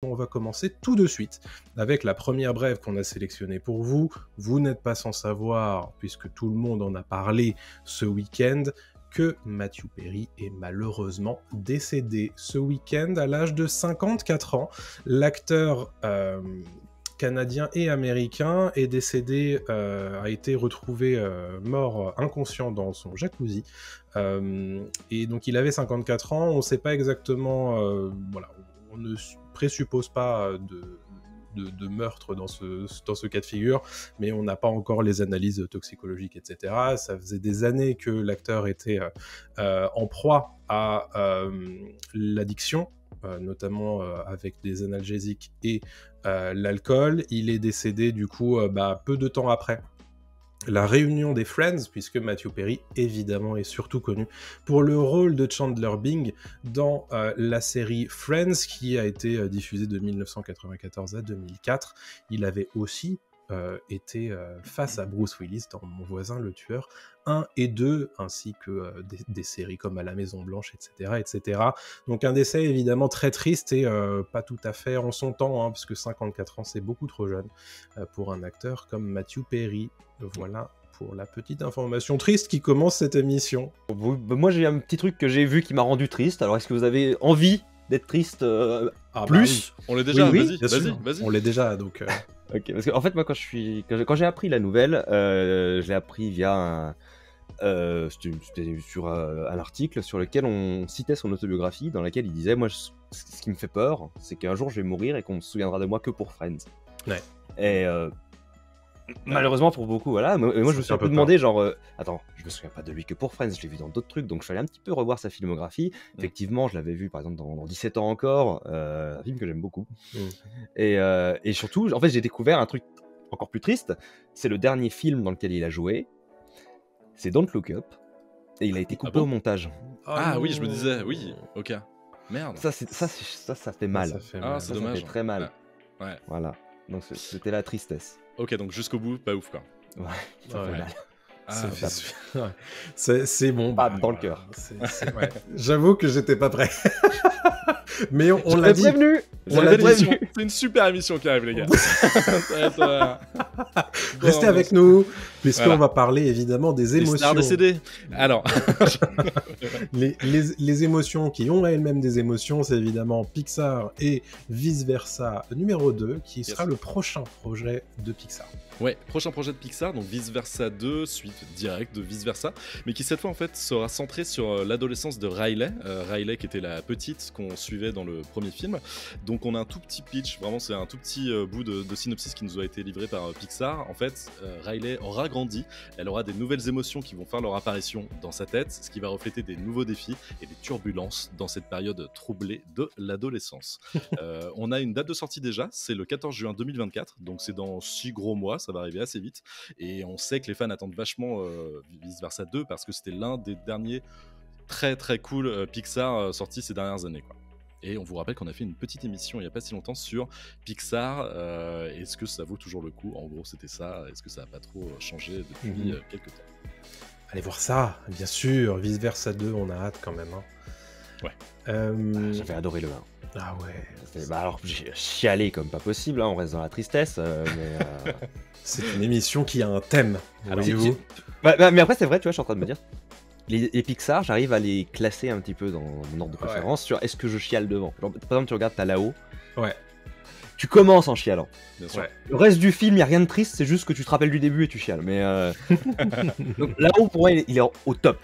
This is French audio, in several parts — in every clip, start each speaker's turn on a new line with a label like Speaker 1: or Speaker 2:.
Speaker 1: On va commencer tout de suite avec la première brève qu'on a sélectionnée pour vous. Vous n'êtes pas sans savoir, puisque tout le monde en a parlé ce week-end, que Matthew Perry est malheureusement décédé ce week-end à l'âge de 54 ans. L'acteur canadien et américain est décédé, a été retrouvé mort inconscient dans son jacuzzi. Et donc il avait 54 ans, on ne sait pas exactement, voilà, on ne présuppose pas de meurtre dans ce cas de figure, mais on n'a pas encore les analyses toxicologiques, etc. Ça faisait des années que l'acteur était en proie à l'addiction, notamment avec des analgésiques et l'alcool. Il est décédé du coup peu de temps après la réunion des Friends, puisque Matthew Perry, évidemment, est surtout connu pour le rôle de Chandler Bing dans la série Friends, qui a été diffusée de 1994 à 2004. Il avait aussi été face à Bruce Willis dans Mon voisin le tueur 1 et 2, ainsi que des séries comme À la Maison Blanche, etc., etc. Donc un décès évidemment très triste et pas tout à fait en son temps, parce que 54 ans c'est beaucoup trop jeune pour un acteur comme Matthew Perry. Voilà pour la petite information triste qui commence cette émission.
Speaker 2: Moi j'ai un petit truc que j'ai vu qui m'a rendu triste, alors est-ce que vous avez envie d'être triste plus
Speaker 3: oui. On l'est déjà,
Speaker 1: oui,
Speaker 3: vas-y.
Speaker 1: On l'est déjà, donc...
Speaker 2: Ok, parce qu'en fait moi quand j'ai appris la nouvelle, je l'ai appris via c'était sur un article sur lequel on citait son autobiographie, dans laquelle il disait, moi ce qui me fait peur, c'est qu'un jour je vais mourir et qu'on se souviendra de moi que pour Friends.
Speaker 1: Ouais.
Speaker 2: Et malheureusement pour beaucoup, voilà. Moi je me suis un peu demandé, genre, attends, je me souviens pas de lui que pour Friends, je l'ai vu dans d'autres trucs, donc je suis allé un petit peu revoir sa filmographie. Effectivement, je l'avais vu par exemple dans 17 ans encore, un film que j'aime beaucoup. Et surtout, en fait, j'ai découvert un truc encore plus triste, c'est le dernier film dans lequel il a joué, c'est Don't Look Up, et il a été coupé au montage.
Speaker 3: Oui, je me disais, oui, ok. Merde.
Speaker 2: Ça fait mal.
Speaker 3: C'est dommage.
Speaker 2: Ça fait très mal.
Speaker 3: Ouais.
Speaker 2: Voilà. Donc c'était la tristesse.
Speaker 3: Ok, donc jusqu'au bout, pas ouf quoi.
Speaker 2: Ouais, ça fait mal.
Speaker 1: C'est bon.
Speaker 2: Pas dans le cœur.
Speaker 1: Ouais. J'avoue que j'étais pas prêt. Mais on l'a dit.
Speaker 2: Prévenu.
Speaker 3: C'est une super émission qui arrive, les gars.
Speaker 1: Restez avec nous, puisqu'on va parler évidemment des émotions.
Speaker 3: Les stars décédées. Alors,
Speaker 1: les émotions qui ont elles-mêmes des émotions, c'est évidemment Pixar et Vice Versa numéro 2, qui sera le prochain projet de Pixar.
Speaker 3: Ouais, prochain projet de Pixar, donc Vice Versa 2, suite directe de Vice Versa, mais qui cette fois en fait sera centré sur l'adolescence de Riley. Riley qui était la petite qu'on suivait dans le premier film. Donc on a un tout petit pitch, vraiment c'est un tout petit bout de synopsis qui nous a été livré par Pixar. En fait, Riley aura grandi, elle aura des nouvelles émotions qui vont faire leur apparition dans sa tête, ce qui va refléter des nouveaux défis et des turbulences dans cette période troublée de l'adolescence. On a une date de sortie déjà, c'est le 14 juin 2024, donc c'est dans 6 gros mois, ça va arriver assez vite, et on sait que les fans attendent vachement Vice Versa 2 parce que c'était l'un des derniers très très cool Pixar sortis ces dernières années, quoi. Et on vous rappelle qu'on a fait une petite émission il n'y a pas si longtemps sur Pixar. Est-ce que ça vaut toujours le coup ? En gros, c'était ça. Est-ce que ça n'a pas trop changé depuis quelques temps ?
Speaker 1: Allez voir ça, bien sûr. Vice Versa 2, on a hâte quand même.
Speaker 3: Ouais.
Speaker 2: J'avais adoré le 1.
Speaker 1: Ah ouais.
Speaker 2: Alors, j'ai chialé comme pas possible, on reste dans la tristesse. Mais
Speaker 1: c'est une émission qui a un thème. Voyez-vous.
Speaker 2: Mais après, c'est vrai, tu vois, je suis en train de me dire. Les Pixar, j'arrive à les classer un petit peu dans mon ordre de préférence sur est-ce que je chiale devant. Genre, par exemple, tu regardes, t'as là-haut.
Speaker 1: Ouais.
Speaker 2: Tu commences en chialant.
Speaker 3: Bien sûr.
Speaker 2: Ouais. Le reste du film, il n'y a rien de triste, c'est juste que tu te rappelles du début et tu chiales. Mais donc, là-haut, pour moi, il est au top.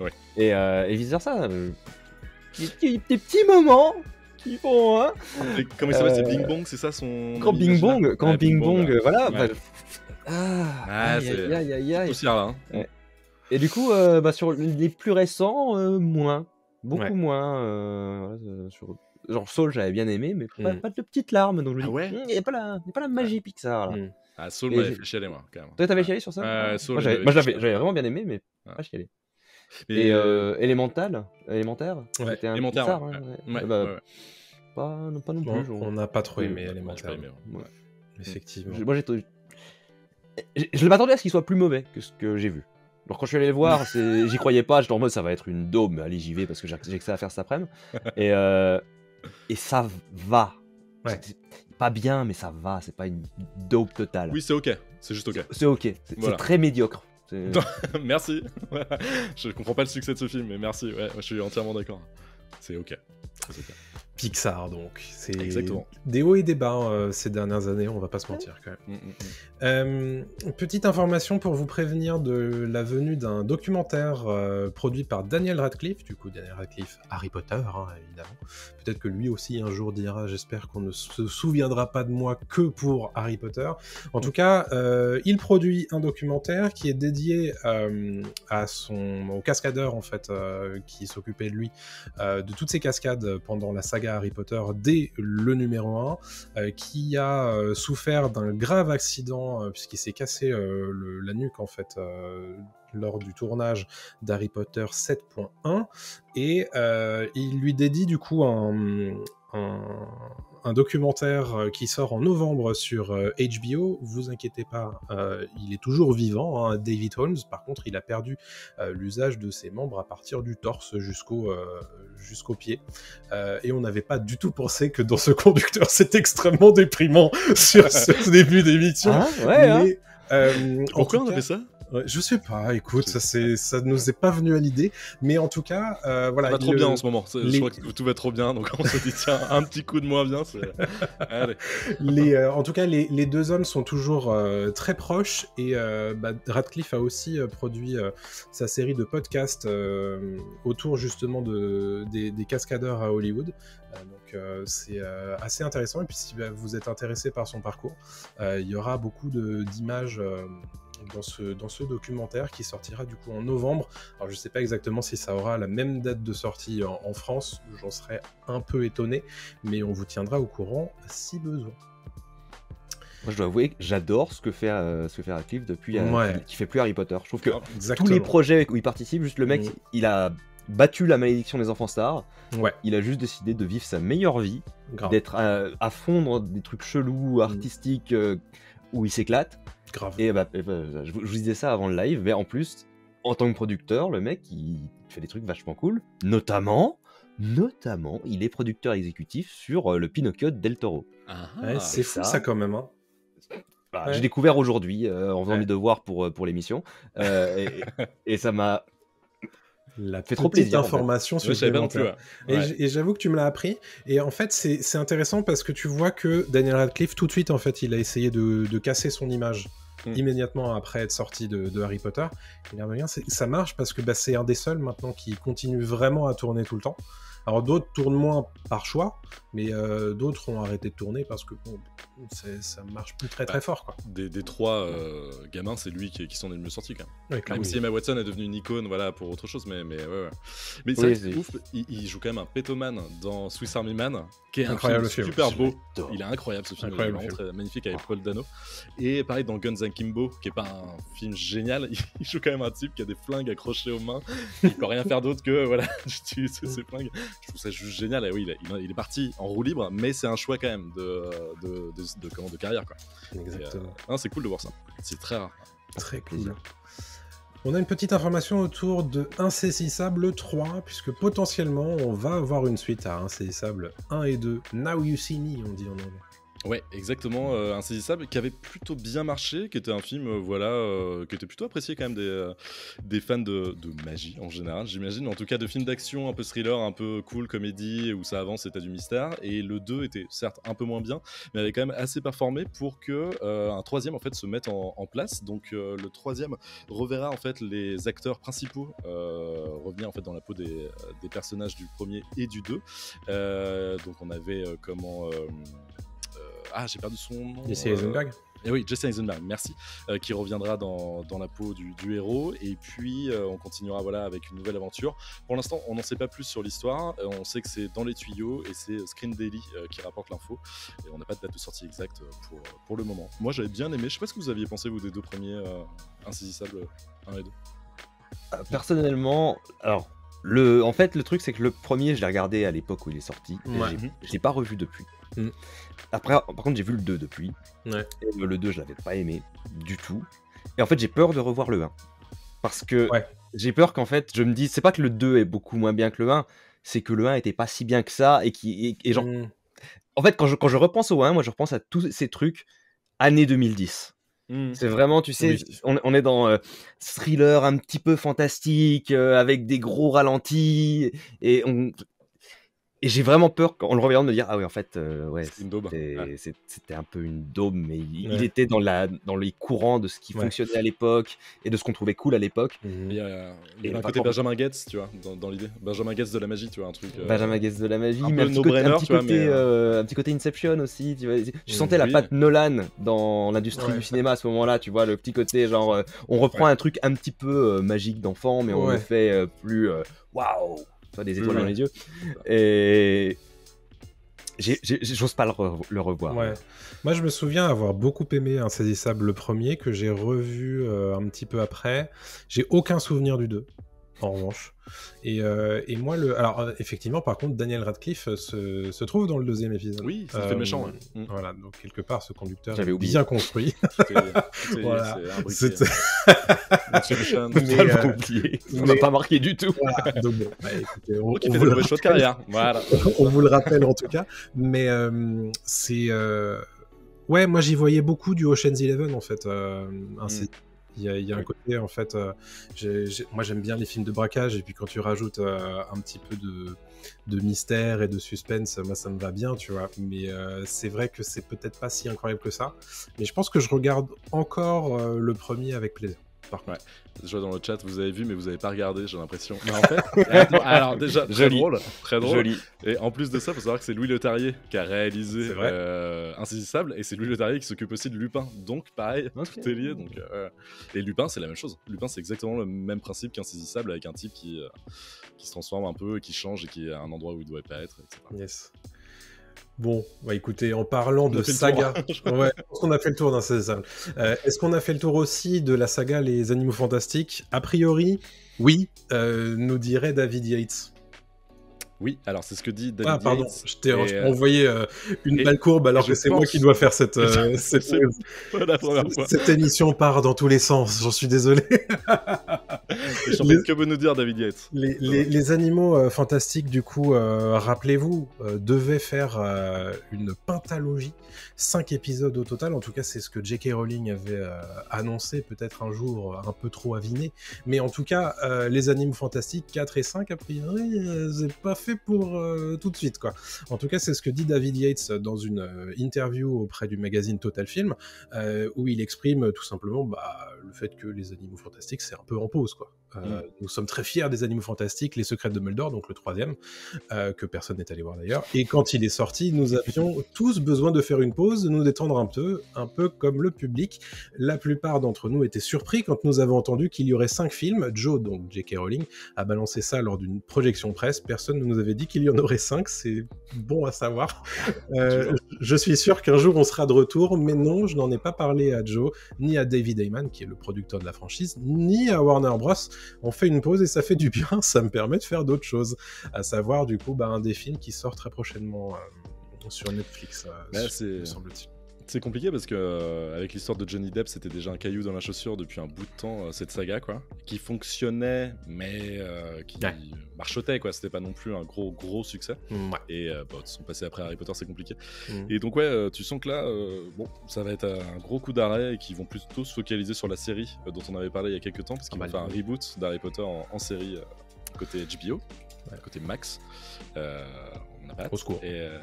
Speaker 3: Ouais.
Speaker 2: Et vice versa. Des petits moments qui font. Hein,
Speaker 3: comment il s'appelle, c'est Bing Bong, c'est ça son.
Speaker 2: Quand Bing Bong, Bing Bong, voilà.
Speaker 3: Ouais.
Speaker 2: C'est
Speaker 3: aussi là. Hein.
Speaker 2: Ouais. Et du coup, sur les plus récents, moins. Beaucoup moins. Genre Soul, j'avais bien aimé, mais pas de petites larmes. Donc je me dis, il n'y a pas la magie Pixar là.
Speaker 3: Ah, Soul m'avait fait chialer, moi, quand même.
Speaker 2: Toi, t'avais chialé sur ça
Speaker 3: Soul,
Speaker 2: moi, j'avais vraiment bien aimé, mais pas chialé. Et Élémentaire, c'était un
Speaker 3: Élémentaire,
Speaker 2: Pixar.
Speaker 3: ouais.
Speaker 2: Pas non plus.
Speaker 1: On n'a pas trop aimé Élémentaire. Effectivement.
Speaker 2: Moi, je m'attendais à ce qu'il soit plus mauvais que ce que j'ai vu. Alors quand je suis allé le voir, j'y croyais pas, j'étais en mode ça va être une daube, mais allez j'y vais parce que j'ai que ça à faire cet après-midi. Et ça va. c'est pas bien, mais ça va, c'est pas une dope totale.
Speaker 3: Oui, c'est ok, c'est juste ok.
Speaker 2: C'est ok, c'est très médiocre.
Speaker 3: Merci. Je comprends pas le succès de ce film, mais merci. Ouais, je suis entièrement d'accord. C'est ok. Très ok.
Speaker 1: Pixar, donc. C'est
Speaker 3: Exactement.
Speaker 1: des hauts et des bas ces dernières années, on va pas se mentir quand même. Petite information pour vous prévenir de la venue d'un documentaire produit par Daniel Radcliffe, du coup Daniel Radcliffe, Harry Potter, évidemment. Peut-être que lui aussi un jour dira, j'espère qu'on ne se souviendra pas de moi que pour Harry Potter. En tout cas, il produit un documentaire qui est dédié au cascadeur, en fait, qui s'occupait de lui, de toutes ces cascades pendant la saga Harry Potter dès le numéro 1, qui a souffert d'un grave accident puisqu'il s'est cassé la nuque en fait lors du tournage d'Harry Potter 7.1 et il lui dédie du coup un documentaire qui sort en novembre sur HBO. Vous inquiétez pas, il est toujours vivant, David Holmes. Par contre, il a perdu l'usage de ses membres à partir du torse jusqu'au pied. Et on n'avait pas du tout pensé que dans ce conducteur, c'est extrêmement déprimant sur ce début d'émission.
Speaker 3: Pourquoi on a fait ça ?
Speaker 1: Ouais, je sais pas, écoute, ça nous est pas venu à l'idée, mais en tout cas, voilà.
Speaker 3: Ça va trop bien en ce moment, je crois que tout va trop bien, donc on se dit tiens, un petit coup de moins bien, allez.
Speaker 1: En tout cas, les deux hommes sont toujours très proches, et Radcliffe a aussi produit sa série de podcasts autour justement des cascadeurs à Hollywood. Donc c'est assez intéressant, et puis si vous êtes intéressé par son parcours, il y aura beaucoup d'images dans ce documentaire qui sortira du coup en novembre. Alors je sais pas exactement si ça aura la même date de sortie en France, j'en serais un peu étonné, mais on vous tiendra au courant si besoin.
Speaker 2: Moi je dois avouer que j'adore ce que fait Radcliffe depuis qui fait plus Harry Potter. Je trouve que tous les projets où il participe, juste le mec, il a battu la malédiction des enfants stars. Ouais. Il a juste décidé de vivre sa meilleure vie, d'être à fond dans des trucs chelous, artistiques, où il s'éclate.
Speaker 1: Grave.
Speaker 2: Et je vous disais ça avant le live, mais en plus, en tant que producteur, le mec, il fait des trucs vachement cool. Notamment, il est producteur exécutif sur le Pinocchio de Del Toro.
Speaker 1: C'est fou ça quand même.
Speaker 2: J'ai découvert aujourd'hui en faisant mes devoirs pour l'émission, et ça m'a fait trop plaisir.
Speaker 1: Information supplémentaire. Et j'avoue que tu me l'as appris. Et en fait, c'est intéressant parce que tu vois que Daniel Radcliffe, tout de suite, en fait, il a essayé de casser son image immédiatement après être sorti de Harry Potter. Et ça marche parce que c'est un des seuls maintenant qui continue vraiment à tourner tout le temps. Alors d'autres tournent moins par choix, mais d'autres ont arrêté de tourner parce que ça marche plus très fort, quoi.
Speaker 3: Des trois gamins, c'est lui qui s'en est le mieux sorti quand même. Même si Emma Watson est devenue une icône, voilà, pour autre chose, mais ouais. Mais c'est ouf, il joue quand même un pétoman dans Swiss Army Man, qui est incroyable, un film super beau. Il est incroyable ce film, il est vraiment très magnifique avec Paul Dano. Et pareil dans Guns Akimbo, qui est pas un film génial, il joue quand même un type qui a des flingues accrochées aux mains, il peut rien faire d'autre que voilà, d'utiliser ses flingues. Je trouve ça juste génial. Et oui, il est parti en roue libre, mais c'est un choix quand même de carrière, quoi.
Speaker 1: Exactement.
Speaker 3: C'est cool de voir ça. C'est très rare.
Speaker 1: Très cool. On a une petite information autour de Insaisissable 3, puisque potentiellement on va avoir une suite à Insaisissable 1 et 2. Now You See Me, on dit en anglais.
Speaker 3: Ouais, exactement, Insaisissable, qui avait plutôt bien marché, qui était un film, qui était plutôt apprécié quand même des fans de magie en général, j'imagine, en tout cas de films d'action, un peu thriller, un peu cool, comédie, où ça avance et t'as du mystère, et le 2 était certes un peu moins bien, mais avait quand même assez performé pour que un troisième en fait se mette en place. Donc le troisième reverra en fait les acteurs principaux revenir en fait dans la peau des personnages du premier et du 2. Donc on avait j'ai perdu son nom.
Speaker 1: Jesse Eisenberg.
Speaker 3: Et oui, Jesse Eisenberg, merci, qui reviendra dans la peau du héros. Et puis, on continuera avec une nouvelle aventure. Pour l'instant, on n'en sait pas plus sur l'histoire. On sait que c'est dans les tuyaux et c'est Screen Daily qui rapporte l'info. Et on n'a pas de date de sortie exacte pour le moment. Moi, j'avais bien aimé. Je sais pas ce que vous aviez pensé, vous, des deux premiers Insaisissables 1 et 2.
Speaker 2: Personnellement, alors... En fait, le truc, c'est que le premier, je l'ai regardé à l'époque où il est sorti. Je l'ai pas revu depuis. Après, par contre, j'ai vu le 2 depuis. Et le 2, je l'avais pas aimé du tout. Et en fait, j'ai peur de revoir le 1. Parce que j'ai peur qu'en fait, je me dise, c'est pas que le 2 est beaucoup moins bien que le 1, c'est que le 1 était pas si bien que ça. En fait, quand je repense au 1, moi je repense à tous ces trucs années 2010. C'est vraiment, tu sais, on est dans thriller un petit peu fantastique, avec des gros ralentis, et j'ai vraiment peur, en le revoyant, de me dire, ah oui, en fait, c'était un peu une daube, mais il était dans les courants de ce qui fonctionnait à l'époque, et de ce qu'on trouvait cool à l'époque.
Speaker 3: Il y a un côté Benjamin Gates, tu vois, dans l'idée. Benjamin Gates de la magie, tu vois, un truc...
Speaker 2: Benjamin Gates de la magie,
Speaker 3: un
Speaker 2: mais un petit côté Inception aussi, tu vois. Je sentais la patte Nolan dans l'industrie du cinéma à ce moment-là, tu vois, le petit côté, genre, on reprend un truc un petit peu magique d'enfant, mais on le fait plus... waouh, des étoiles dans les yeux, et j'ose pas le revoir.
Speaker 1: Moi je me souviens avoir beaucoup aimé Insaisissable le premier, que j'ai revu un petit peu après. J'ai aucun souvenir du 2 en revanche, et moi alors effectivement, par contre, Daniel Radcliffe se trouve dans le 2e épisode.
Speaker 3: Oui, ça fait méchant.
Speaker 1: Voilà, donc quelque part ce conducteur
Speaker 2: J'avais oublié.
Speaker 1: Bien construit.
Speaker 3: Voilà.
Speaker 1: C'était
Speaker 2: on n'a pas marqué du tout.
Speaker 1: Voilà. Donc bon, écoutez, on
Speaker 3: fait des mauvais choix de carrière. Voilà.
Speaker 1: On vous le rappelle en tout cas, mais c'est moi j'y voyais beaucoup du Ocean's 11 en fait. Il y a un côté, en fait, moi j'aime bien les films de braquage, et puis quand tu rajoutes un petit peu de mystère et de suspense, moi ça me va bien, tu vois. Mais c'est vrai que c'est peut-être pas si incroyable que ça. Mais je pense que je regarde encore le premier avec plaisir.
Speaker 3: Ouais. Déjà dans le chat, vous avez vu, mais vous n'avez pas regardé, j'ai l'impression. Mais en fait, alors déjà, très drôle.
Speaker 2: Joli.
Speaker 3: Et en plus de ça, il faut savoir que c'est Louis Leterrier qui a réalisé Insaisissable, et c'est Louis Leterrier qui s'occupe aussi de Lupin. Donc pareil, tout est lié. Donc, et Lupin, c'est la même chose. Lupin, c'est exactement le même principe qu'Insaisissable, avec un type qui se transforme un peu, qui change, et qui est à un endroit où il ne doit pas être, etc.
Speaker 1: Yes. Bon, écoutez, en parlant de saga, je pense qu'on a fait le tour d'Insaisissable. Est-ce qu'on a fait le tour aussi de la saga Les Animaux Fantastiques? A priori, oui, nous dirait David Yates.
Speaker 3: Oui, alors c'est ce que dit David Yates.
Speaker 1: Pardon, je t'ai envoyé une balle courbe, alors que c'est moi qui dois faire cette émission part dans tous les sens, j'en suis désolé.
Speaker 3: Que veut nous dire David Yates?
Speaker 1: Les Animaux Fantastiques, du coup, rappelez-vous, devaient faire une pentalogie, 5 épisodes au total. En tout cas, c'est ce que J.K. Rowling avait annoncé, peut-être un jour un peu trop aviné. Mais en tout cas, les Animaux Fantastiques 4 et 5, a priori, c'est pas fait pour tout de suite, quoi. En tout cas, c'est ce que dit David Yates dans une interview auprès du magazine Total Film, où il exprime tout simplement le fait que les Animaux Fantastiques, c'est un peu en pause, quoi. Nous sommes très fiers des Animaux Fantastiques, Les Secrets de Dumbledore, donc le 3e, que personne n'est allé voir d'ailleurs. Et quand il est sorti, nous avions tous besoin de faire une pause, de nous détendre un peu comme le public. La plupart d'entre nous étaient surpris quand nous avons entendu qu'il y aurait 5 films. Joe, donc J.K. Rowling, a balancé ça lors d'une projection presse. Personne ne nous avait dit qu'il y en aurait 5, c'est bon à savoir. Je suis sûr qu'un jour on sera de retour, mais non, je n'en ai pas parlé à Joe, ni à David Heyman, qui est le producteur de la franchise, ni à Warner Bros. On fait une pause et ça fait du bien, ça me permet de faire d'autres choses, à savoir du coup un des films qui sort très prochainement sur Netflix, me semble-t-il.
Speaker 3: C'est compliqué parce que avec l'histoire de Johnny Depp, c'était déjà un caillou dans la chaussure depuis un bout de temps, cette saga, quoi, qui fonctionnait, mais qui marchotait, quoi. C'était pas non plus un gros succès. Et sont passés après Harry Potter, c'est compliqué. Et donc tu sens que là, ça va être un gros coup d'arrêt, et qu'ils vont plutôt se focaliser sur la série dont on avait parlé il y a quelques temps, parce qu'ils vont faire un reboot d'Harry Potter en série côté HBO, côté Max. On n'a pas hâte.
Speaker 1: Au secours.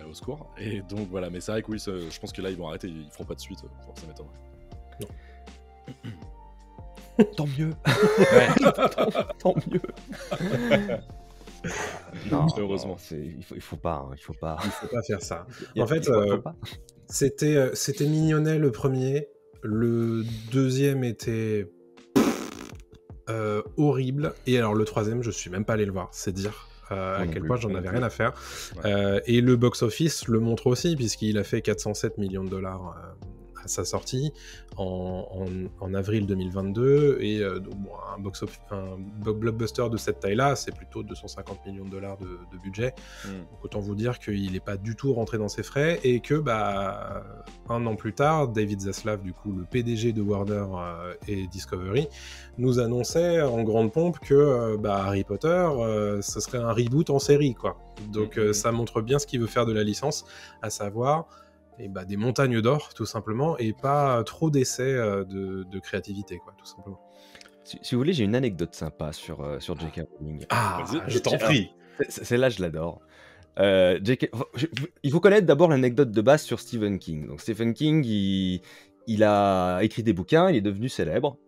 Speaker 3: Au secours. Et donc voilà, mais c'est vrai que oui, je pense que là ils vont arrêter, ils feront pas de suite, ça m'étonnerait.
Speaker 2: Tant mieux. Tant mieux. Non, heureusement. Il faut pas
Speaker 1: faire ça. En fait, c'était mignonnet le premier, le deuxième était horrible, et alors le troisième, je suis même pas allé le voir, c'est dire à quel point j'en avais rien à faire. Et le box-office le montre aussi, puisqu'il a fait 407 millions de dollars à sa sortie en avril 2022, et un blockbuster de cette taille-là, c'est plutôt 250 millions de dollars de budget. Donc autant vous dire qu'il n'est pas du tout rentré dans ses frais, et que un an plus tard, David Zaslav, du coup le PDG de Warner et Discovery, nous annonçait en grande pompe que Harry Potter, ce serait un reboot en série, quoi. Donc ça montre bien ce qu'il veut faire de la licence, à savoir des montagnes d'or, tout simplement, et pas trop d'essais de créativité, quoi, tout simplement.
Speaker 2: Si vous voulez, j'ai une anecdote sympa sur J.K. Rowling.
Speaker 1: Ah,
Speaker 3: je t'en prie.
Speaker 2: Celle-là, je l'adore. Il faut connaître d'abord l'anecdote de base sur Stephen King. Donc Stephen King, il a écrit des bouquins, il est devenu célèbre,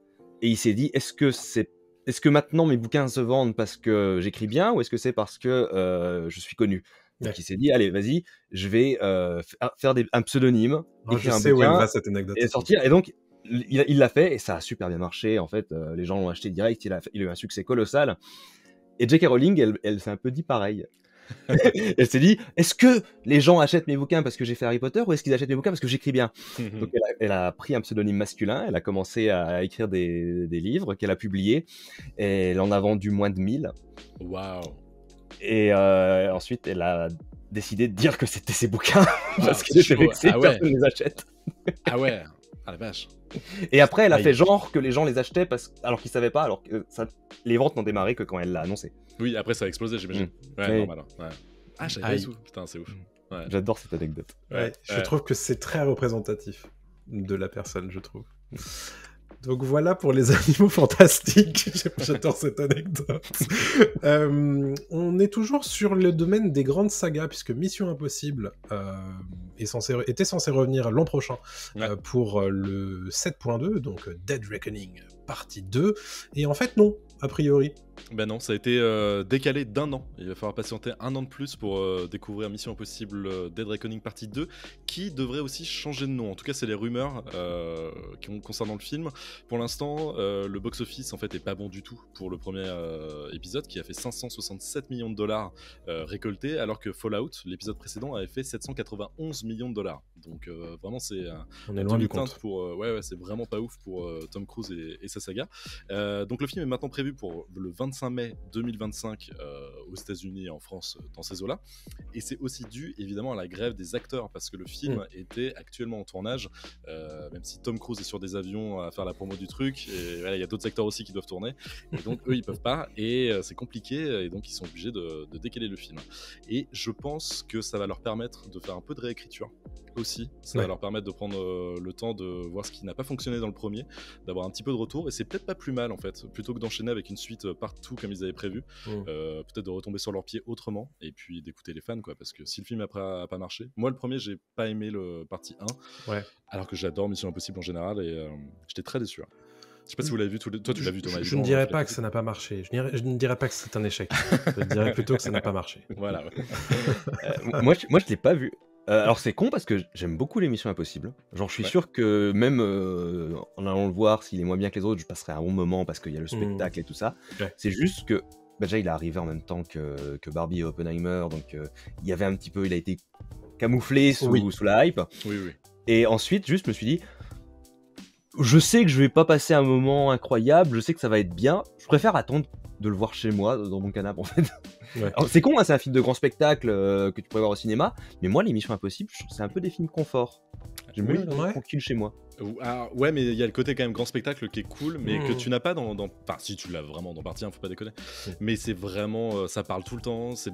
Speaker 2: et il s'est dit, est-ce que maintenant mes bouquins se vendent parce que j'écris bien, ou est-ce que c'est parce que je suis connu? Donc il s'est dit, allez, vas-y, je vais faire un pseudonyme, écrire un
Speaker 1: bouquin, où elle va, cette anecdote,
Speaker 2: et sortir. Et donc il l'a fait, et ça a super bien marché. En fait, les gens l'ont acheté direct, il a eu un succès colossal. Et J.K. Rowling, elle s'est un peu dit pareil. Elle s'est dit, est-ce que les gens achètent mes bouquins parce que j'ai fait Harry Potter, ou est-ce qu'ils achètent mes bouquins parce que j'écris bien? Donc elle a pris un pseudonyme masculin, elle a commencé à écrire des livres qu'elle a publiés, et elle en a vendu moins de 1000.
Speaker 3: Waouh.
Speaker 2: Et ensuite elle a décidé de dire que c'était ses bouquins parce qu'elle était vexée que personne les achète.
Speaker 3: Ah ouais, ah la vache.
Speaker 2: Et après elle a fait genre que les gens les achetaient alors qu'ils savaient pas, alors que les ventes n'ont démarré que quand elle l'a annoncé.
Speaker 3: Oui, après ça a explosé, j'imagine. Ouais, normal. Ouais. Ah, je savais pas tout. Putain, c'est ouf. Ouais.
Speaker 2: J'adore cette anecdote.
Speaker 1: Je trouve que c'est très représentatif de la personne, je trouve. Donc voilà pour les animaux fantastiques. J'adore cette anecdote. On est toujours sur le domaine des grandes sagas, puisque Mission Impossible était censé revenir l'an prochain pour le 7.2, donc Dead Reckoning partie 2. Et en fait, non, a priori.
Speaker 3: Ben non, ça a été décalé d'1 an. Il va falloir patienter 1 an de plus pour découvrir Mission Impossible Dead Reckoning partie 2, qui devrait aussi changer de nom. En tout cas, c'est les rumeurs concernant le film. Pour l'instant, le box-office en fait est pas bon du tout pour le premier épisode, qui a fait 567 millions de dollars récoltés, alors que Fallout, l'épisode précédent, avait fait 791 millions de dollars. Donc vraiment, c'est
Speaker 1: on est loin du compte.
Speaker 3: Ouais, c'est vraiment pas ouf pour Tom Cruise et sa saga. Donc le film est maintenant prévu pour le 25 mai 2025 aux États-Unis et en France dans ces eaux-là. Et c'est aussi dû évidemment à la grève des acteurs, parce que le film était actuellement en tournage, même si Tom Cruise est sur des avions à faire la promo du truc, et voilà, il y a d'autres acteurs aussi qui doivent tourner, et donc eux ils peuvent pas, et c'est compliqué, et donc ils sont obligés de décaler le film. Et je pense que ça va leur permettre de faire un peu de réécriture aussi, ça va leur permettre de prendre le temps de voir ce qui n'a pas fonctionné dans le premier, d'avoir un petit peu de retour, et c'est peut-être pas plus mal en fait, plutôt que d'enchaîner avec une suite partout comme ils avaient prévu, peut-être de retomber sur leurs pieds autrement, et puis d'écouter les fans, quoi, parce que si le film a pas marché, moi le premier j'ai pas aimé le partie 1, alors que j'adore Mission Impossible en général, et j'étais très déçu. Je sais pas si vous l'avez vu, toi tu l'as vu Thomas.
Speaker 1: Je ne dirais pas que ça n'a pas marché, je ne dirais pas que c'est un échec, je dirais plutôt que ça n'a pas marché.
Speaker 3: Voilà.
Speaker 2: Moi je l'ai pas vu. Alors c'est con parce que j'aime beaucoup les Missions Impossibles. Genre je suis sûr que même en allant le voir, s'il est moins bien que les autres, je passerai un bon moment parce qu'il y a le spectacle et tout ça. C'est juste que déjà il est arrivé en même temps que Barbie et Oppenheimer, donc il y avait un petit peu, il a été camouflé sous la hype.
Speaker 3: Oui.
Speaker 2: Et ensuite juste je me suis dit, je sais que je vais pas passer un moment incroyable, je sais que ça va être bien, je préfère attendre de le voir chez moi, dans mon canapé en fait. Alors, c'est con, hein, c'est un film de grand spectacle que tu pourrais voir au cinéma, mais moi les Missions Impossibles, c'est un peu des films confort. J'aime bien être tranquille chez moi.
Speaker 3: Alors, ouais, mais il y a le côté quand même grand spectacle qui est cool, mais que tu n'as pas dans... Enfin, si tu l'as vraiment dans partie 1, faut pas déconner. Mais c'est vraiment... ça parle tout le temps, c'est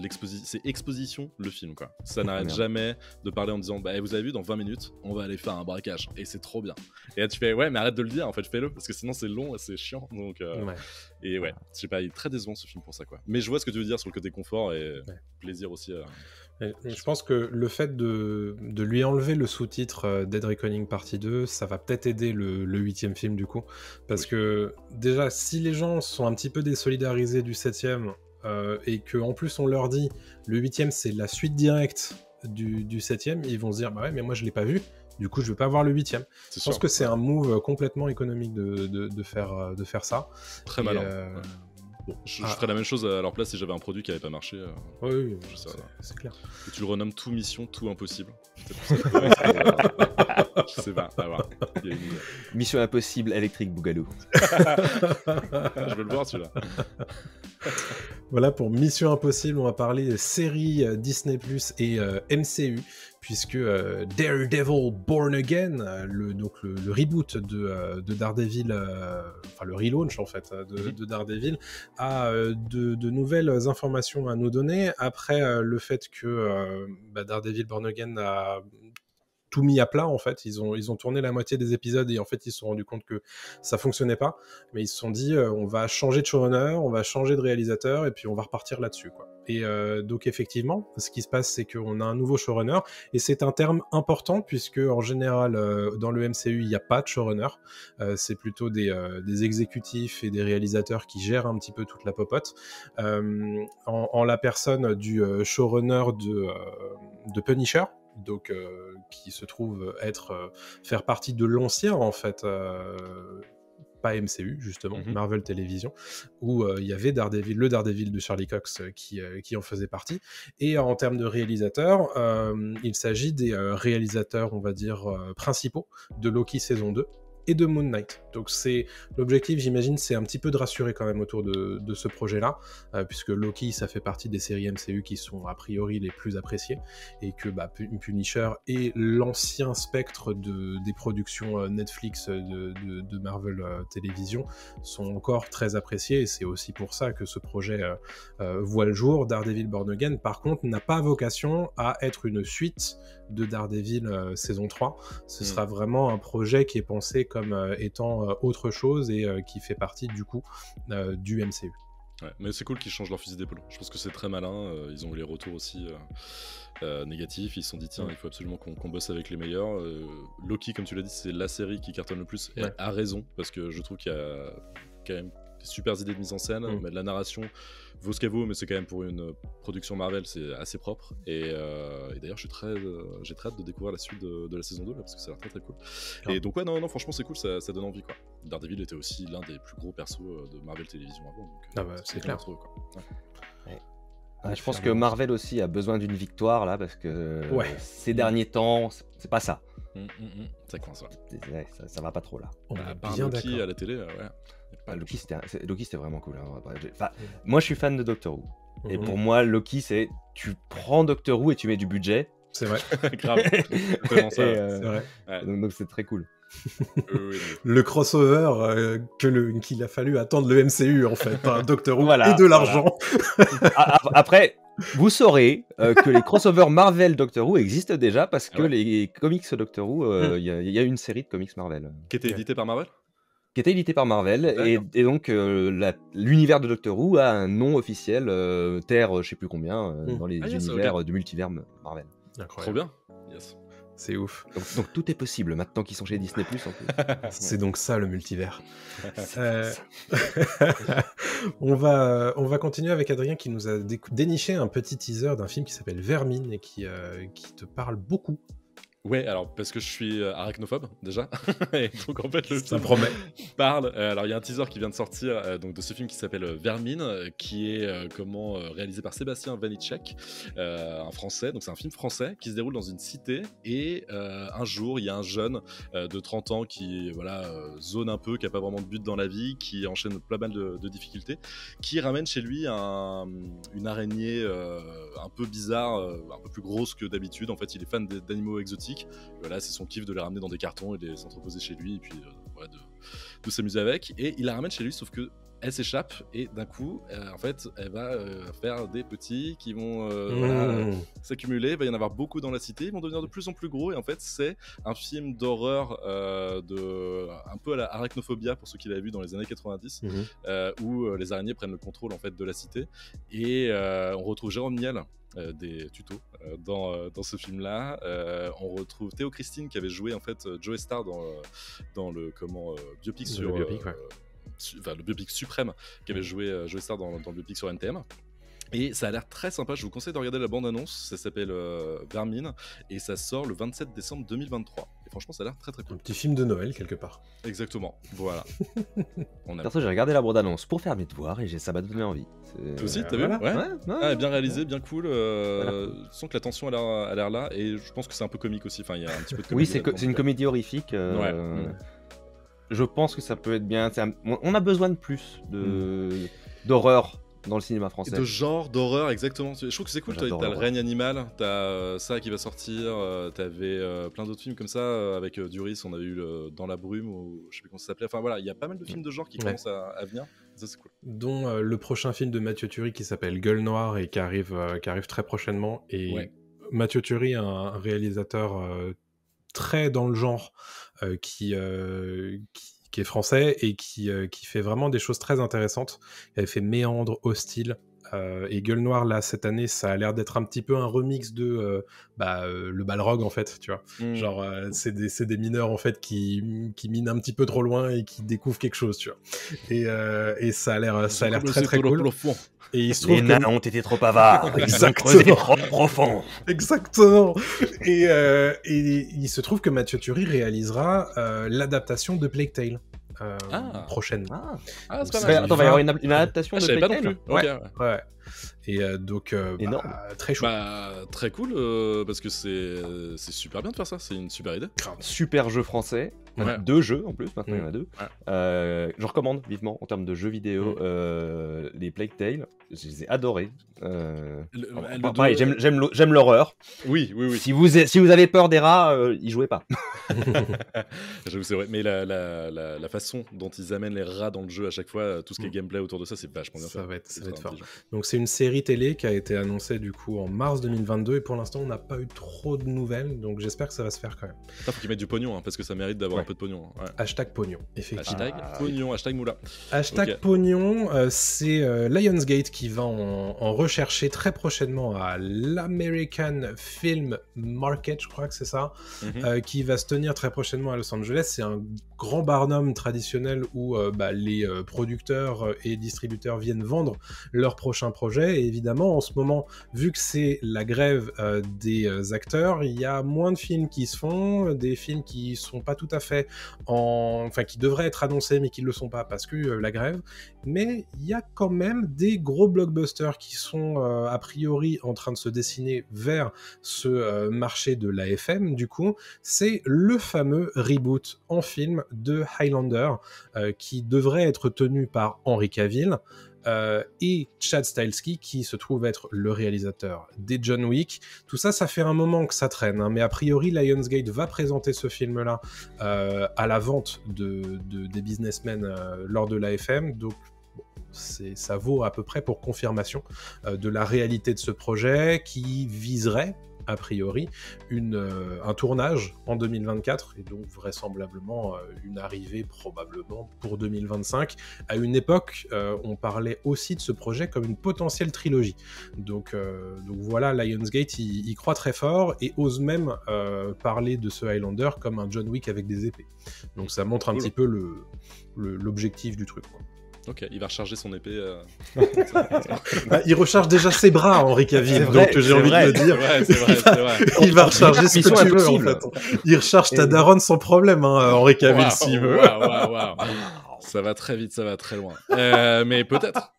Speaker 3: exposition, le film, quoi. Ça n'arrête jamais de parler en disant, vous avez vu, dans 20 minutes, on va aller faire un braquage. Et c'est trop bien. Et là, tu fais, ouais, mais arrête de le dire, en fait, fais-le, parce que sinon c'est long et c'est chiant. Donc, et ouais, je sais pas, il est très décevant ce film pour ça, quoi. Mais je vois ce que tu veux dire sur le côté confort et plaisir aussi.
Speaker 1: Je pense que le fait de lui enlever le sous-titre Dead Reckoning partie 2, ça va peut-être aider le 8e film du coup, parce que déjà si les gens sont un petit peu désolidarisés du 7e et qu'en plus on leur dit le 8e c'est la suite directe du 7e, ils vont se dire bah ouais mais moi je l'ai pas vu, du coup je vais pas voir le 8e. Je pense que c'est un move complètement économique de faire ça.
Speaker 3: Très malin. Bon, je ferais la même chose à leur place si j'avais un produit qui avait pas marché.
Speaker 1: Oui, c'est clair.
Speaker 3: Et tu le renommes tout Mission, tout Impossible. Je sais pas, à voir.
Speaker 2: Mission Impossible électrique Bougalou.
Speaker 3: Je veux le voir celui-là.
Speaker 1: Voilà pour Mission Impossible, on va parler série Disney+ et MCU, puisque Daredevil Born Again, le reboot de Daredevil, enfin le relaunch en fait de Daredevil, a de nouvelles informations à nous donner après le fait que Daredevil Born Again a tout mis à plat en fait, ils ont tourné la moitié des épisodes et en fait ils se sont rendus compte que ça fonctionnait pas, mais ils se sont dit on va changer de showrunner, on va changer de réalisateur et puis on va repartir là-dessus quoi. Et donc effectivement, ce qui se passe c'est qu'on a un nouveau showrunner et c'est un terme important puisque en général dans le MCU il n'y a pas de showrunner, c'est plutôt des exécutifs et des réalisateurs qui gèrent un petit peu toute la popote, en la personne du showrunner de Punisher, donc qui se trouve faire partie de l'ancien en fait, pas MCU justement, Marvel Television, où il y avait le Daredevil de Charlie Cox qui en faisait partie. Et en termes de réalisateurs, il s'agit des réalisateurs, on va dire, principaux de Loki saison 2 et de Moon Knight. Donc l'objectif, j'imagine, c'est un petit peu de rassurer quand même autour de ce projet-là, puisque Loki, ça fait partie des séries MCU qui sont a priori les plus appréciées, et que Punisher et l'ancien spectre des productions Netflix de Marvel Télévision sont encore très appréciés, et c'est aussi pour ça que ce projet voit le jour. Daredevil Born Again, par contre, n'a pas vocation à être une suite de Daredevil saison 3. Ce sera vraiment un projet qui est pensé comme étant autre chose et qui fait partie du coup du MCU.
Speaker 3: Ouais, mais c'est cool qu'ils changent leur fusil d'épaule. Je pense que c'est très malin. Ils ont eu les retours aussi négatifs. Ils se sont dit tiens, il faut absolument qu'on bosse avec les meilleurs. Loki, comme tu l'as dit, c'est la série qui cartonne le plus. Et a raison, parce que je trouve qu'il y a quand même des super idées de mise en scène. Mais la narration vaut ce qu'elle vaut, mais c'est quand même pour une production Marvel, c'est assez propre. Et d'ailleurs, j'ai très hâte de découvrir la suite de la saison 2 là, parce que ça a l'air très très cool. Et donc ouais, non, franchement c'est cool, ça donne envie quoi. Daredevil était aussi l'un des plus gros persos de Marvel Télévision avant. Donc,
Speaker 1: c'est clair.
Speaker 3: Trop, quoi.
Speaker 2: Je pense que Marvel aussi a besoin d'une victoire là, parce que ces derniers temps, c'est pas ça.
Speaker 3: Ça coince.
Speaker 2: Ça va pas trop là.
Speaker 1: On est
Speaker 3: par
Speaker 1: bien
Speaker 3: Loki
Speaker 1: d'accord.
Speaker 3: à la télé,
Speaker 2: Loki c'était vraiment cool. Hein. Moi je suis fan de Doctor Who. Et pour moi, Loki, c'est tu prends Doctor Who et tu mets du budget.
Speaker 1: C'est vrai.
Speaker 3: Grave. C'est vraiment ça.
Speaker 1: C'est vrai.
Speaker 2: Donc c'est très cool.
Speaker 1: Le crossover qu'il a fallu attendre le MCU en fait, Doctor Who et de l'argent.
Speaker 2: Après, vous saurez que les crossovers Marvel Doctor Who existent déjà parce que les comics Doctor Who, il y a une série de comics Marvel.
Speaker 3: Qui était édité par Marvel ?
Speaker 2: Qui était édité par Marvel, et donc l'univers de Doctor Who a un nom officiel, Terre je sais plus combien, dans les univers du multivers Marvel.
Speaker 1: Incroyable.
Speaker 3: Trop bien. Yes.
Speaker 1: C'est ouf.
Speaker 2: Donc tout est possible maintenant qu'ils sont chez Disney+. En plus.
Speaker 1: C'est donc ça le multivers. On va continuer avec Adrien qui nous a déniché un petit teaser d'un film qui s'appelle Vermine et qui te parle beaucoup.
Speaker 3: Ouais, alors parce que je suis arachnophobe déjà, et donc en fait le
Speaker 1: ça
Speaker 3: film
Speaker 1: promet.
Speaker 3: Parle. Alors il y a un teaser qui vient de sortir donc de ce film qui s'appelle Vermine, qui est réalisé par Sébastien Vanitschek, un Français. Donc c'est un film français qui se déroule dans une cité et un jour il y a un jeune de 30 ans qui zone un peu, qui a pas vraiment de but dans la vie, qui enchaîne pas mal de difficultés, qui ramène chez lui une araignée un peu bizarre, un peu plus grosse que d'habitude. En fait, il est fan d'animaux exotiques. Voilà, c'est son kiff de les ramener dans des cartons et de les entreposer chez lui et puis de s'amuser avec. Et il la ramène chez lui, sauf que elle s'échappe et d'un coup, en fait, elle va faire des petits qui vont s'accumuler. Il va y en avoir beaucoup dans la cité, ils vont devenir de plus en plus gros. Et en fait, c'est un film d'horreur un peu à la Arachnophobia pour ceux qui l'avaient vu dans les années 90, où les araignées prennent le contrôle en fait de la cité. Et on retrouve Jérôme Niel. Des tutos dans ce film-là. On retrouve Théo Christine qui avait joué en fait Joey Starr dans le biopic sur
Speaker 1: le biopic,
Speaker 3: le biopic suprême qui avait joué Joey Starr dans le biopic sur NTM. Et ça a l'air très sympa, je vous conseille de regarder la bande-annonce, ça s'appelle Vermine, et ça sort le 27 décembre 2023. Et franchement, ça a l'air très très cool.
Speaker 1: Un petit film de Noël, quelque part.
Speaker 3: Exactement, voilà.
Speaker 2: Perso, j'ai regardé la bande-annonce pour faire mes devoirs, et ça m'a donné envie.
Speaker 3: Toi aussi, t'as vu ? Ouais, bien réalisé, bien cool. Je sens que la tension a l'air là, et je pense que c'est un peu comique aussi, enfin, il y a un petit peu de comédie.
Speaker 2: Oui, c'est une comédie horrifique. Je pense que ça peut être bien. On a besoin de plus d'horreur dans le cinéma français.
Speaker 3: De genre, d'horreur, exactement. Je trouve que c'est cool. T'as le règne animal, t'as ça qui va sortir, t'avais plein d'autres films comme ça. Avec Duris, on avait eu Dans la brume, ou je sais plus comment ça s'appelait. Enfin voilà, il y a pas mal de films de genre qui commencent à venir. Ça, c'est cool.
Speaker 1: Dont le prochain film de Mathieu Turi qui s'appelle Gueule Noire et qui arrive très prochainement. Et Mathieu Turi, un réalisateur très dans le genre qui est français et qui fait vraiment des choses très intéressantes. Il avait fait Méandre, Hostile, et Gueule Noire, là, cette année, ça a l'air d'être un petit peu un remix de le Balrog, en fait, tu vois. Genre, c'est des mineurs, en fait, qui minent un petit peu trop loin et qui découvrent quelque chose, tu vois. Et ça a l'air très, très cool. Et il se trouve
Speaker 2: les nains ont été trop avares.
Speaker 1: Exactement.
Speaker 2: Trop profond.
Speaker 1: Exactement. Et il se trouve que Mathieu Turi réalisera l'adaptation de Plague Tale. Prochaine.
Speaker 2: C'est pas mal. Attends, il va y avoir une adaptation de Plague Tale.
Speaker 1: Ouais. Et donc, très chaud.
Speaker 3: Très cool, parce que c'est super bien de faire ça, c'est une super idée.
Speaker 2: Super jeu français, 2 jeux en plus, maintenant il y en a 2. Je recommande vivement en termes de jeux vidéo les Plague Tale, je les ai adorés. Pareil, j'aime l'horreur.
Speaker 3: Oui.
Speaker 2: Si vous avez peur des rats, y jouez pas.
Speaker 3: J'avoue, c'est vrai, mais la façon dont ils amènent les rats dans le jeu à chaque fois, tout ce qui est gameplay autour de ça, c'est vachement bien.
Speaker 1: Ça va être fort. Donc c'est une série télé qui a été annoncée du coup en mars 2022 et pour l'instant on n'a pas eu trop de nouvelles, donc j'espère que ça va se faire quand même.
Speaker 3: Faut qu'ils mettent du pognon, parce que ça mérite d'avoir un peu de pognon.
Speaker 1: Hashtag pognon, effectivement.
Speaker 3: Hashtag pognon, hashtag moula.
Speaker 1: Hashtag pognon, c'est Lionsgate qui va en rechercher très prochainement à l'American Film Market, je crois que c'est ça, qui va se tenir très prochainement à Los Angeles. C'est un grand barnum traditionnel où les producteurs et distributeurs viennent vendre leurs prochains projets. Et évidemment, en ce moment, vu que c'est la grève des acteurs, il y a moins de films qui se font, des films qui sont pas tout à fait qui devraient être annoncés mais qui ne le sont pas parce que la grève. Mais il y a quand même des gros blockbusters qui sont a priori en train de se dessiner vers ce marché de l'AFM. Du coup, c'est le fameux reboot en film de Highlander qui devrait être tenu par Henry Cavill et Chad Stahelski qui se trouve être le réalisateur des John Wick. Tout ça, ça fait un moment que ça traîne, mais a priori Lionsgate va présenter ce film-là à la vente des businessmen lors de l'AFM, donc ça vaut à peu près pour confirmation de la réalité de ce projet qui viserait a priori un tournage en 2024 et donc vraisemblablement une arrivée probablement pour 2025. À une époque, on parlait aussi de ce projet comme une potentielle trilogie. Donc voilà, Lionsgate y croit très fort et ose même parler de ce Highlander comme un John Wick avec des épées. Donc ça montre un petit peu l'objectif du truc, quoi.
Speaker 3: Ok, il va recharger son épée.
Speaker 1: Il recharge déjà ses bras, Henry Cavill, donc j'ai envie de le dire.
Speaker 3: C'est vrai.
Speaker 1: Il va recharger ce que tu veux, en fait. Il recharge ta daronne sans problème, Henry Cavill, s'il veut.
Speaker 3: Waouh. Ça va très vite, ça va très loin. Mais peut-être.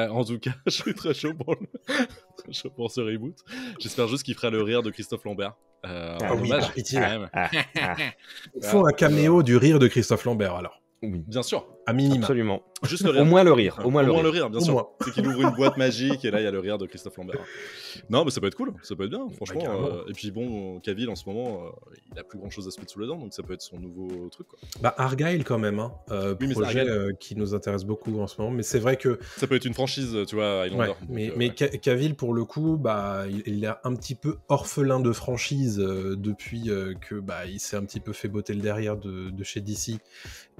Speaker 3: En tout cas, je suis très chaud pour ce reboot. J'espère juste qu'il fera le rire de Christophe Lambert.
Speaker 1: Par pitié. Il faut un caméo du rire de Christophe Lambert, alors.
Speaker 3: Oui. Bien sûr.
Speaker 1: À minima.
Speaker 2: Absolument.
Speaker 3: Juste le rire.
Speaker 2: Au moins le rire.
Speaker 3: Au moins le rire, bien sûr. C'est qu'il ouvre une boîte magique et là il y a le rire de Christophe Lambert. Non, mais ça peut être cool, ça peut être bien, franchement. Et puis bon, Cavill en ce moment, il a plus grand chose à se mettre sous les dents, donc ça peut être son nouveau truc, quoi.
Speaker 1: Argyle quand même, projet qui nous intéresse beaucoup en ce moment, mais c'est vrai que
Speaker 3: ça peut être une franchise, tu vois, Highlander.
Speaker 1: Mais Cavill pour le coup, il est un petit peu orphelin de franchise depuis que il s'est un petit peu fait botter le derrière de chez DC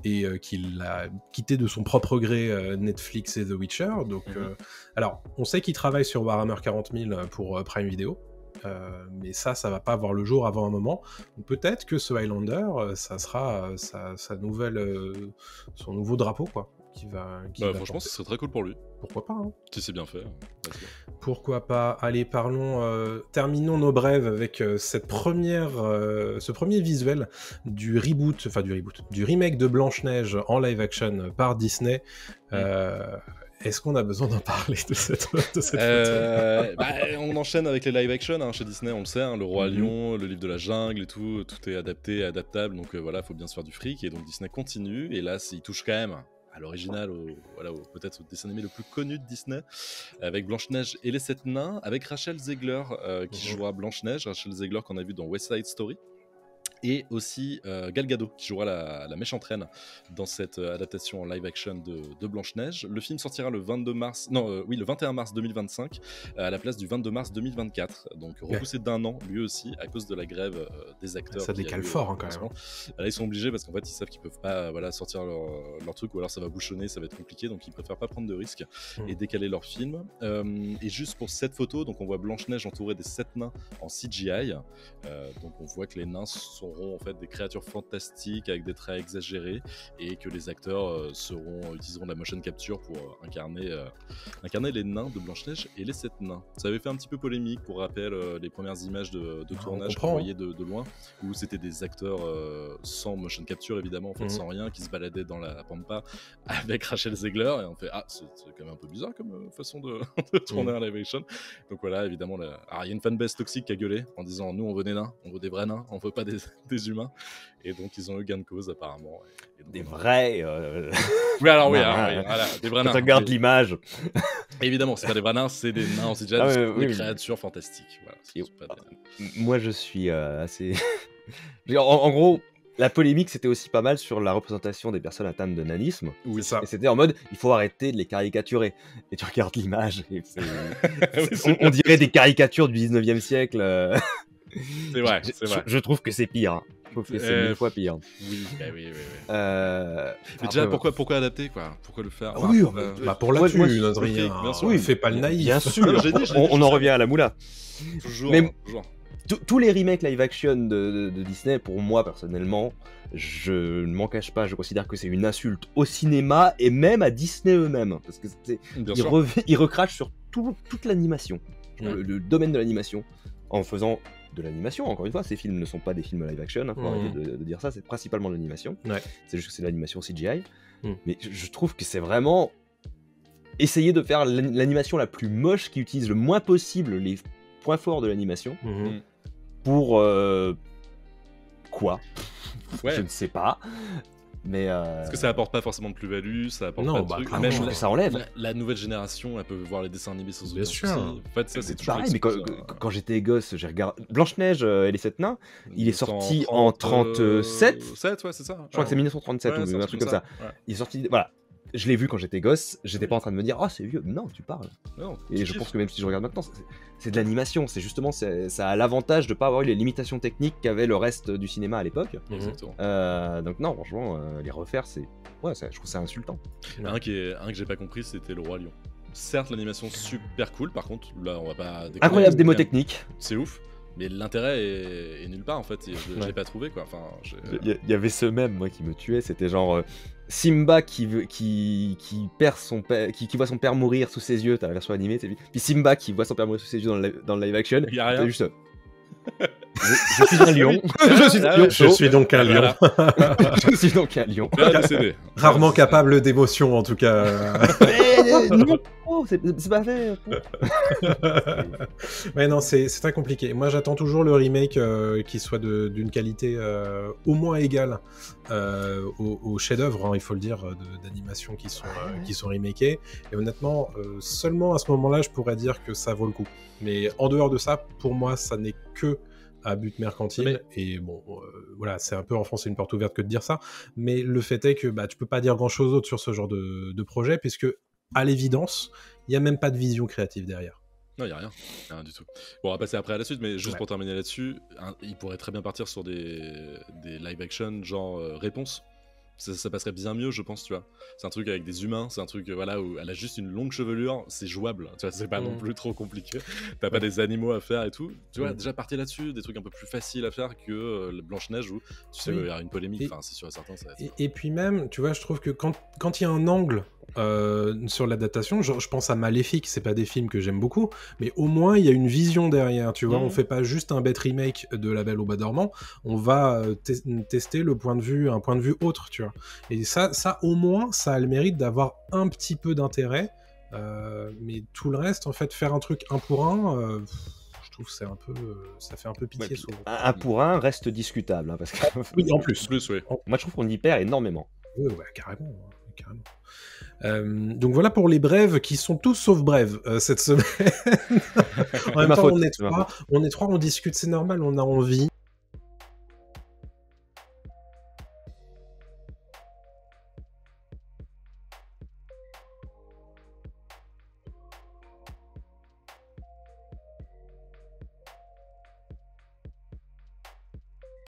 Speaker 1: et qu'il a quitté de son propre gré Netflix et The Witcher. Donc, alors, on sait qu'il travaille sur Warhammer 40 000 pour Prime Video, mais ça va pas voir le jour avant un moment. Donc, peut-être que ce Highlander, ça sera son nouveau drapeau, quoi.
Speaker 3: Franchement, ce serait très cool pour lui.
Speaker 1: Pourquoi pas,
Speaker 3: Si c'est bien fait.
Speaker 1: Pourquoi pas. Allez, terminons nos brèves avec ce premier visuel du remake de Blanche-Neige en live action par Disney. Est-ce qu'on a besoin d'en parler de cette photo?
Speaker 3: On enchaîne avec les live action chez Disney, on le sait, le Roi Lion, le Livre de la Jungle et tout est adapté, adaptable, donc voilà, il faut bien se faire du fric, et donc Disney continue, et là, il touche quand même à l'original, peut-être au dessin animé le plus connu de Disney, avec Blanche-Neige et les 7 nains, avec Rachel Zegler qui jouera Blanche-Neige, Rachel Zegler qu'on a vu dans West Side Story. Et aussi Gal Gadot qui jouera la méchante reine dans cette adaptation en live action de Blanche-Neige. Le film sortira le 21 mars 2025 à la place du 22 mars 2024, donc repoussé d'un an lui aussi à cause de la grève des acteurs.
Speaker 1: Ça décale fort quand même.
Speaker 3: Là ils sont obligés parce qu'en fait ils savent qu'ils peuvent pas sortir leur truc, ou alors ça va bouchonner, ça va être compliqué, donc ils préfèrent pas prendre de risques et décaler leur film. Et juste pour cette photo, donc on voit Blanche-Neige entourée des 7 nains en CGI, donc on voit que les nains seront en fait des créatures fantastiques avec des traits exagérés, et que les acteurs utiliseront de la motion capture pour incarner les nains de Blanche-Neige et les 7 nains. Ça avait fait un petit peu polémique, pour rappel, les premières images de tournage qu'on voyait de loin, où c'était des acteurs sans motion capture évidemment, en fait, sans rien, qui se baladaient dans la pampa avec Rachel Zegler, et on fait c'est quand même un peu bizarre comme façon de tourner un live action. Donc voilà, évidemment, il y a une fanbase toxique qui a gueulé en disant nous on veut des nains, on veut des vrais nains, on veut pas des humains, et donc ils ont eu gain de cause apparemment. Et donc,
Speaker 2: des vrais.
Speaker 3: Oui, alors voilà, des vrais nains.
Speaker 2: Quand on regarde l'image.
Speaker 3: Évidemment, c'est pas des vrais nains, c'est des nains en CGI, des créatures fantastiques. Voilà,
Speaker 2: moi je suis assez. en gros. La polémique, c'était aussi pas mal sur la représentation des personnes atteintes de nanisme.
Speaker 1: Oui, ça.
Speaker 2: Et c'était en mode, il faut arrêter de les caricaturer. Et tu regardes l'image, et on dirait des caricatures du 19e siècle.
Speaker 3: C'est vrai,
Speaker 2: je trouve que c'est pire. Je trouve que c'est 1000 fois pire.
Speaker 3: Oui.
Speaker 2: Mais
Speaker 3: déjà, pourquoi adapter, quoi? Pourquoi le faire?
Speaker 1: Pour la thune, Adrien.
Speaker 3: Oui,
Speaker 1: fais pas le naïf.
Speaker 2: Bien sûr. On en revient à la moula.
Speaker 3: Toujours.
Speaker 2: Tous les remakes live action de Disney, pour moi personnellement, je ne m'en cache pas, je considère que c'est une insulte au cinéma et même à Disney eux-mêmes, parce que ils recrachent sur toute l'animation, le domaine de l'animation, en faisant de l'animation. Encore une fois, ces films ne sont pas des films live action, faut arrêter de dire ça, c'est principalement de l'animation. C'est juste que c'est de l'animation CGI, mais je trouve que c'est vraiment essayer de faire l'animation la plus moche, qui utilise le moins possible les points forts de l'animation. Pour quoi? Je ne sais pas. Mais
Speaker 3: parce que ça apporte pas forcément de plus-value, ça apporte pas de trucs.
Speaker 2: Même je trouve que ça enlève.
Speaker 3: La nouvelle génération, elle peut voir les dessins animés sans aucun souci.
Speaker 1: En
Speaker 3: fait, ça c'est toujours
Speaker 2: pareil. Mais quand j'étais gosse, j'ai regardé Blanche-Neige et les 7 nains. Il est sorti en 37.
Speaker 3: 7, ouais, c'est ça.
Speaker 2: Je crois que c'est 1937 ou un truc comme ça. Il est sorti. Voilà. Je l'ai vu quand j'étais gosse, j'étais pas en train de me dire c'est vieux. Non, tu parles.
Speaker 3: Non,
Speaker 2: et je pense que même si je regarde maintenant, c'est de l'animation. C'est justement, ça a l'avantage de pas avoir eu les limitations techniques qu'avait le reste du cinéma à l'époque. Donc non, franchement, les refaire, je trouve ça insultant.
Speaker 3: Un que j'ai pas compris, c'était le Roi Lion. Certes, l'animation super cool, par contre, là on va pas.
Speaker 2: Incroyable démo technique.
Speaker 3: C'est ouf. Mais l'intérêt est nulle part en fait, je l'ai pas trouvé quoi. Enfin,
Speaker 2: il y avait ce même moi qui me tuait, c'était genre Simba qui perd son père, qui voit son père mourir sous ses yeux, t'as la version animée, puis Simba qui voit son père mourir sous ses yeux dans le live action.
Speaker 3: Il y a rien.
Speaker 2: Juste, je suis un lion.
Speaker 1: Je suis donc un lion.
Speaker 2: Je suis donc un lion.
Speaker 1: Rarement capable d'émotion en tout cas.
Speaker 2: Non, c'est pas fait.
Speaker 1: Ouais, non, c'est très compliqué. Moi, j'attends toujours le remake qui soit d'une qualité au moins égale aux chefs-d'œuvre, il faut le dire, d'animation qui sont remakés. Et honnêtement, seulement à ce moment-là, je pourrais dire que ça vaut le coup. Mais en dehors de ça, pour moi, ça n'est que à but mercantile. Et bon, voilà, c'est un peu enfoncer une porte ouverte que de dire ça. Mais le fait est que tu peux pas dire grand-chose d'autre sur ce genre de projet, puisque à l'évidence, il n'y a même pas de vision créative derrière.
Speaker 3: Non, il n'y a rien du tout. Bon, on va passer après à la suite, mais juste pour terminer là-dessus, il pourrait très bien partir sur des live action genre Réponse. Ça passerait bien mieux, je pense, tu vois. C'est un truc avec des humains, c'est un truc voilà, où elle a juste une longue chevelure, c'est jouable, tu vois, c'est pas non plus trop compliqué. T'as pas des animaux à faire et tout. Tu vois, déjà partir là-dessus, des trucs un peu plus faciles à faire que Blanche-Neige où tu sais, il y a une polémique, enfin, c'est sûr et certain. Ça va être...
Speaker 1: et puis même, tu vois, je trouve que quand il y a un angle sur l'adaptation, je pense à Maléfique, c'est pas des films que j'aime beaucoup, mais au moins il y a une vision derrière, tu vois, on fait pas juste un bête remake de La Belle au Bois dormant, on va tester un point de vue autre, tu vois. Et ça au moins, ça a le mérite d'avoir un petit peu d'intérêt, mais tout le reste, en fait, faire un truc un pour un, je trouve que c'est un peu, ça fait un peu pitié souvent.
Speaker 2: Un pour un reste discutable, parce que...
Speaker 1: Oui, en plus.
Speaker 3: Ouais.
Speaker 2: Moi, je trouve qu'on y perd énormément.
Speaker 1: Ouais, carrément. carrément. Donc voilà pour les brèves qui sont tous sauf brèves cette semaine. En même temps, on est trois, on discute, c'est normal, on a envie.